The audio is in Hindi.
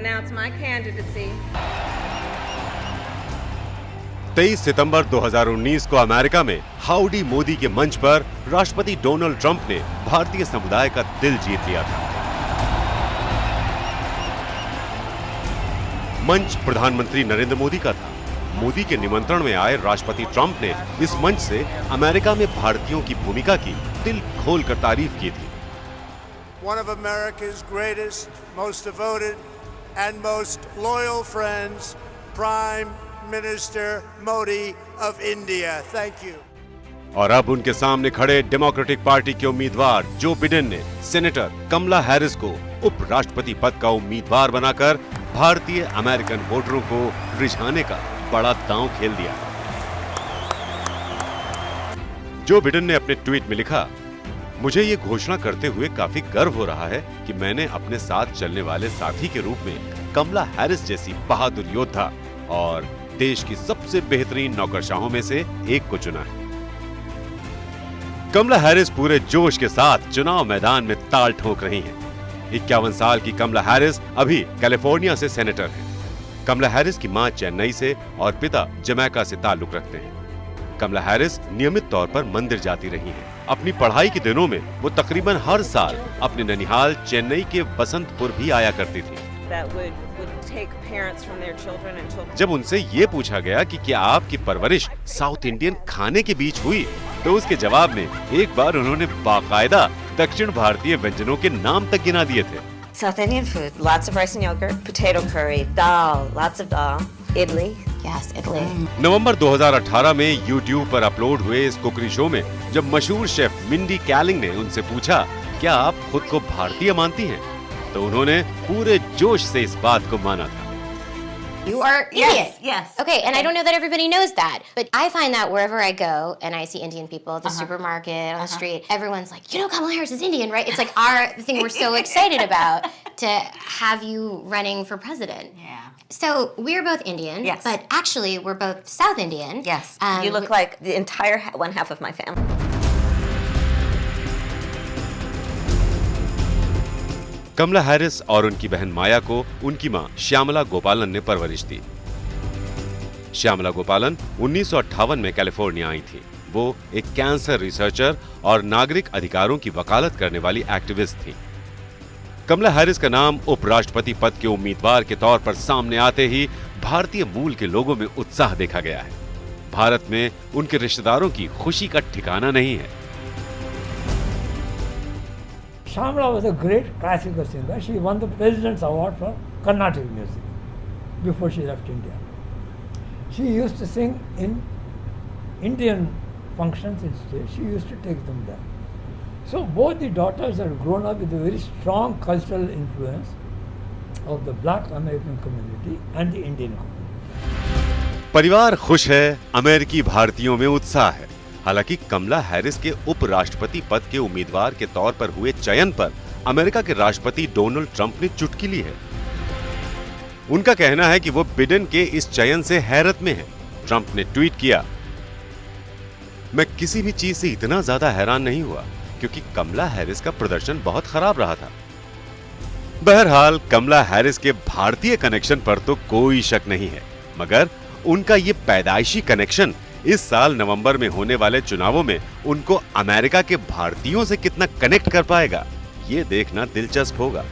announce my candidacy. 23 सितंबर 2019 को अमेरिका में हाउडी मोदी के मंच पर राष्ट्रपति डोनाल्ड ट्रंप ने भारतीय समुदाय का दिल जीत लिया था। मंच प्रधानमंत्री नरेंद्र मोदी का था। मोदी के निमंत्रण में आए राष्ट्रपति ट्रंप ने इस मंच से अमेरिका में भारतीयों की भूमिका की दिल खोलकर तारीफ की थी। One of America's greatest, most devoted and most loyal friends, Prime Minister Modi of India. Thank you. और अब उनके सामने खड़े डेमोक्रेटिक पार्टी के उम्मीदवार जो बिडेन ने सेनेटर कमला हैरिस को उपराष्ट्रपति पद का उम्मीदवार बनाकर भारतीय अमेरिकन वोटरों को रिझाने का बड़ा दांव खेल दिया। जो बिडेन ने अपने ट्वीट में लिखा, मुझे ये घोषणा करते हुए काफी गर्व हो रहा है कि मैंने अपने साथ चलने वाले साथी के रूप में कमला हैरिस जैसी बहादुर योद्धा और देश की सबसे बेहतरीन नौकरशाहों में से एक को चुना है। कमला हैरिस पूरे जोश के साथ चुनाव मैदान में ताल ठोक रही हैं। 51 साल की कमला हैरिस अभी कैलिफोर्निया से सेनेटर हैं। कमला हैरिस की मां चेन्नई से और पिता जमैका से ताल्लुक रखते हैं। कमला हैरिस नियमित तौर पर मंदिर जाती रही हैं। अपनी पढ़ाई के दिनों में वो तकरीबन हर साल अपने ननिहाल चेन्नई के बसंतपुर भी आया करती थी। जब उनसे ये पूछा गया कि क्या आपकी परवरिश साउथ इंडियन खाने के बीच हुई, तो उसके जवाब में एक बार उन्होंने बाकायदा दक्षिण भारतीय व्यंजनों के नाम तक गिना दिए थे। South Indian food, lots of rice and yogurt, potato curry, dal, lots of dal, idli. Yes, idli. नवंबर 2018 में YouTube पर अपलोड हुए इस कुकरी शो में जब मशहूर शेफ मिंडी कैलिंग ने उनसे पूछा, क्या आप खुद को भारतीय मानती हैं, तो उन्होंने पूरे जोश से इस बात को माना था। You are Indian. Yes. Okay, and I don't know that everybody knows that, but I find that wherever I go and I see Indian people at the supermarket, on the street, everyone's like, you know, Kamala Harris is Indian, right? It's like the thing we're so excited about to have you running for president. Yeah. So we're both Indian, Yes. but actually we're both South Indian. Yes. You look like the entire one half of my family. Kamala Harris और उनकी बहन माया को उनकी मां श्यामला गोपालन ने परवरिश दी। श्यामला गोपालन 1958 में कैलिफोर्निया आई थी। वो एक कैंसर रिसर्चर और नागरिक अधिकारों की वकालत करने वाली एक्टिविस्ट थी। कमला हैरिस का नाम उपराष्ट्रपति पद के उम्मीदवार के तौर पर सामने आते ही भारतीय मूल के लोगों में उत्साह देखा गया है। भारत में उनके रिश्तेदारों की खुशी का ठिकाना नहीं है। Shyamala was a great classical singer. She won the President's Award for Carnatic music before she left India. She used to sing in Indian functions in stage. She used to take them there. So both the daughters had grown up with a very strong cultural influence of the Black American community and the Indian community. परिवार खुश है, अमेरिकी भारतीयों में उत्साह है। हालांकि कमला हैरिस के उपराष्ट्रपति पद के उम्मीदवार के तौर पर हुए चयन पर अमेरिका के राष्ट्रपति डोनाल्ड ट्रंप ने चुटकी ली है। उनका कहना है कि वो बिडेन के इस चयन से हैरत में है। ट्रंप ने ट्वीट किया, मैं किसी भी चीज से इतना ज्यादा हैरान नहीं हुआ क्योंकि कमला हैरिस का प्रदर्शन बहुत खराब रहा था। बहरहाल कमला हैरिस के भारतीय कनेक्शन पर तो कोई शक नहीं है, मगर उनका ये पैदाइशी कनेक्शन इस साल नवंबर में होने वाले चुनावों में उनको अमेरिका के भारतीयों से कितना कनेक्ट कर पाएगा, ये देखना दिलचस्प होगा।